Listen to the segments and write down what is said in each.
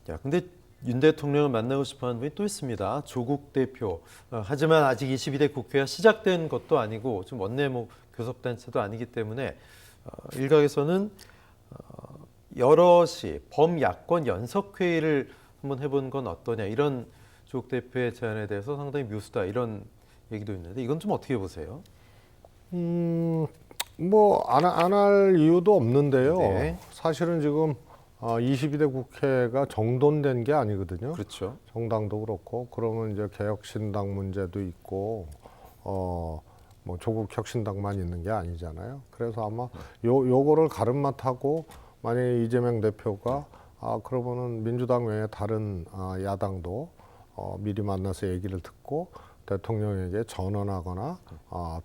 야, 근데 윤 대통령을 만나고 싶어하는 분이 또 있습니다. 조국 대표. 하지만 아직 22대 국회가 시작된 것도 아니고 좀 원내목 교섭단체도 아니기 때문에 일각에서는 여럿이 범야권 연석회의를 한번 해보는 건 어떠냐 이런 조국 대표의 제안에 대해서 상당히 묘수다 이런 얘기도 있는데 이건 좀 어떻게 보세요? 뭐 안 할 이유도 없는데요. 네, 사실은 지금 22대 국회가 정돈된 게 아니거든요. 그렇죠. 정당도 그렇고 그러면 이제 개혁신당 문제도 있고 뭐 조국 혁신당만 있는 게 아니잖아요. 그래서 아마 요거를 가름막하고 만약에 이재명 대표가 그러면은 민주당 외에 다른 야당도 미리 만나서 얘기를 듣고 대통령에게 전언하거나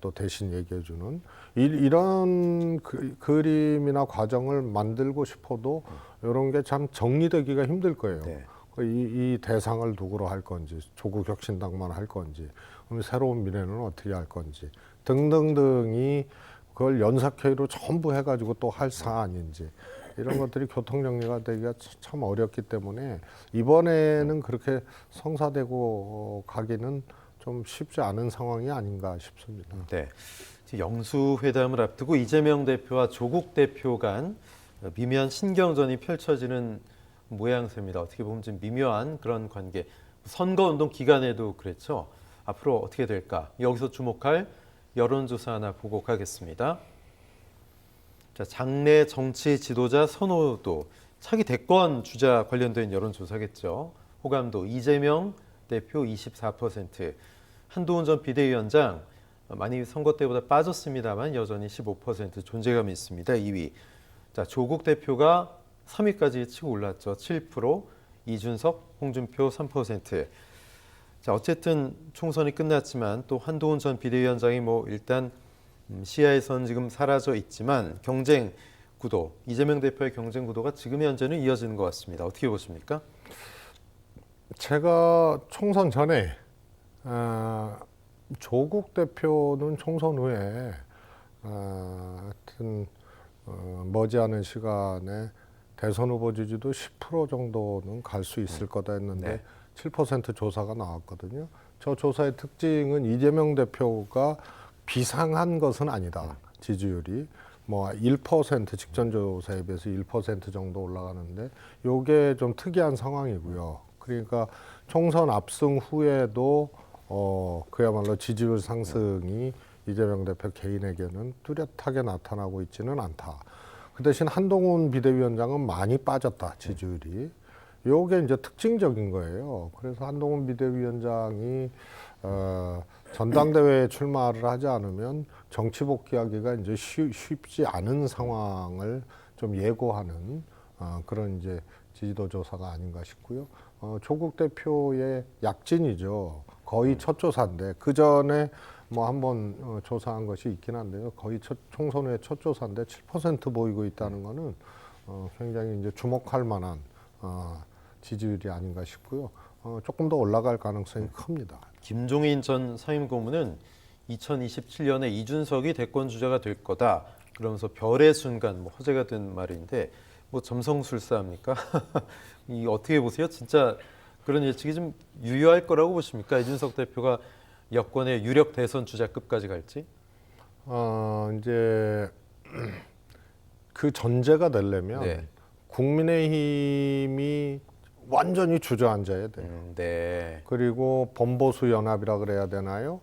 또 대신 얘기해주는 이런 그림이나 과정을 만들고 싶어도 이런 게 참 정리되기가 힘들 거예요. 네. 이 대상을 누구로 할 건지, 조국 혁신당만 할 건지, 그럼 새로운 미래는 어떻게 할 건지 등등등이 그걸 연석회의로 전부 해가지고 또 할 사안인지 이런 것들이 교통 정리가 되기가 참 어렵기 때문에 이번에는 그렇게 성사되고 가기는 좀 쉽지 않은 상황이 아닌가 싶습니다. 네. 영수회담을 앞두고 이재명 대표와 조국 대표 간 미묘한 신경전이 펼쳐지는 모양새입니다. 어떻게 보면 좀 미묘한 그런 관계. 선거운동 기간에도 그랬죠. 앞으로 어떻게 될까? 여기서 주목할 여론조사 하나 보고 가겠습니다. 자, 장내 정치 지도자 선호도, 차기 대권 주자 관련된 여론조사겠죠. 호감도 이재명 대표 24%, 한동훈 전 비대위원장 많이 선거 때보다 빠졌습니다만 여전히 15% 존재감이 있습니다. 2위. 자, 조국 대표가 3위까지 치고 올랐죠. 7%, 이준석, 홍준표 3%. 자, 어쨌든 총선이 끝났지만 또 한동훈 전 비대위원장이 뭐 일단 시야에선 지금 사라져 있지만 경쟁 구도, 이재명 대표의 경쟁 구도가 지금 현재는 이어지는 것 같습니다. 어떻게 보십니까? 제가 총선 전에 조국 대표는 총선 후에 하여튼 머지않은 시간에 대선 후보 지지도 10% 정도는 갈 수 있을 거다 했는데 네. 7% 조사가 나왔거든요. 저 조사의 특징은 이재명 대표가 비상한 것은 아니다. 지지율이 뭐 1% 직전 조사에 비해서 1% 정도 올라가는데 이게 좀 특이한 상황이고요. 그러니까 총선 압승 후에도 그야말로 지지율 상승이 이재명 대표 개인에게는 뚜렷하게 나타나고 있지는 않다. 그 대신 한동훈 비대위원장은 많이 빠졌다, 지지율이. 요게 이제 특징적인 거예요. 그래서 한동훈 비대위원장이 전당대회에 출마를 하지 않으면 정치 복귀하기가 이제 쉽지 않은 상황을 좀 예고하는 그런 이제 지지도 조사가 아닌가 싶고요. 조국 대표의 약진이죠. 거의 첫 조사인데 그 전에 뭐 한번 조사한 것이 있긴 한데요. 거의 총선 후에 첫 조사인데 7% 보이고 있다는 거는 굉장히 이제 주목할 만한 지지율이 아닌가 싶고요. 조금 더 올라갈 가능성이 큽니다. 김종인 전 상임고문은 2027년에 이준석이 대권 주자가 될 거다. 그러면서 별의 순간 뭐 화제가 된 말인데 뭐 점성술사입니까? 이 어떻게 보세요? 진짜 그런 예측이 좀 유효할 거라고 보십니까? 이준석 대표가 여권의 유력 대선 주자급까지 갈지? 이제 그 전제가 되려면 네. 국민의힘이 완전히 주저앉아야 돼요. 네. 그리고 범보수 연합이라 그래야 되나요?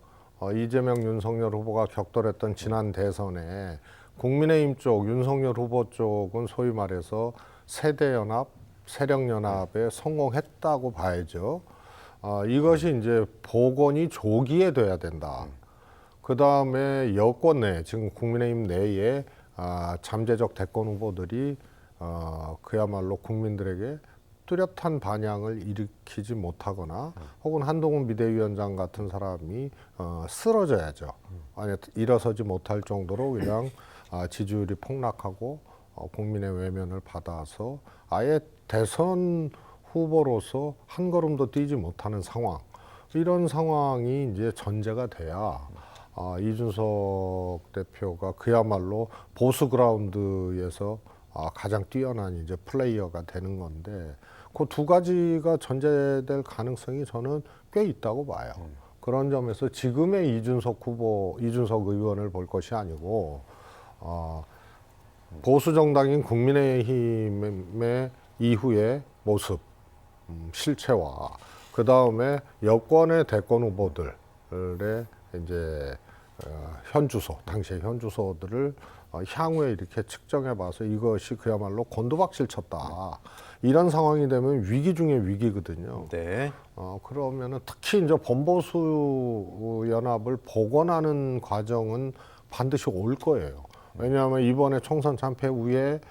이재명, 윤석열 후보가 격돌했던 지난 대선에 국민의힘 쪽, 윤석열 후보 쪽은 소위 말해서 세대연합, 세력연합에 성공했다고 봐야죠. 이것이 이제 복원이 조기에 돼야 된다. 그 다음에 여권 내, 지금 국민의힘 내에 잠재적 대권 후보들이 그야말로 국민들에게 뚜렷한 반향을 일으키지 못하거나 혹은 한동훈 비대위원장 같은 사람이 쓰러져야죠. 아니 일어서지 못할 정도로 그냥 지지율이 폭락하고 국민의 외면을 받아서 아예 대선 후보로서 한 걸음도 뛰지 못하는 상황. 이런 상황이 이제 전제가 돼야 이준석 대표가 그야말로 보수 그라운드에서 가장 뛰어난 이제 플레이어가 되는 건데 그 두 가지가 전제될 가능성이 저는 꽤 있다고 봐요. 그런 점에서 지금의 이준석 의원을 볼 것이 아니고 보수 정당인 국민의힘의 이후의 모습, 실체와 그 다음에 여권의 대권 후보들의 이제 현 주소, 당시의 현 주소들을 향후에 이렇게 측정해봐서 이것이 그야말로 곤두박질 쳤다. 이런 상황이 되면 위기 중에 위기거든요. 네. 그러면은 특히 이제 범보수 연합을 복원하는 과정은 반드시 올 거예요. 왜냐하면 이번에 총선 참패 후에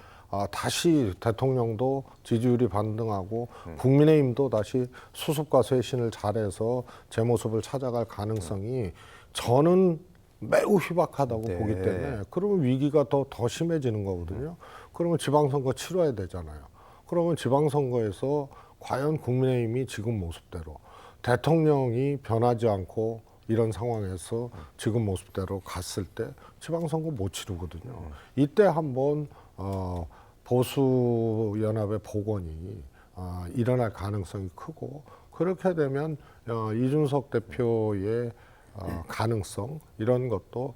다시 대통령도 지지율이 반등하고 국민의힘도 다시 수습과 쇄신을 잘해서 제 모습을 찾아갈 가능성이 저는 매우 희박하다고 네. 보기 때문에 그러면 위기가 더 심해지는 거거든요. 그러면 지방선거 치러야 되잖아요. 그러면 지방선거에서 과연 국민의힘이 지금 모습대로 대통령이 변하지 않고 이런 상황에서 지금 모습대로 갔을 때 지방선거 못 치르거든요. 이때 한번 보수 연합의 복원이 일어날 가능성이 크고 그렇게 되면 이준석 대표의 가능성 이런 것도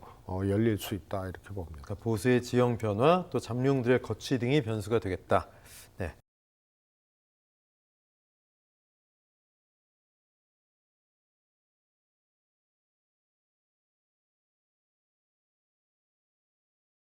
열릴 수 있다 이렇게 봅니다. 그러니까 보수의 지형 변화 또 잠룡들의 거취 등이 변수가 되겠다.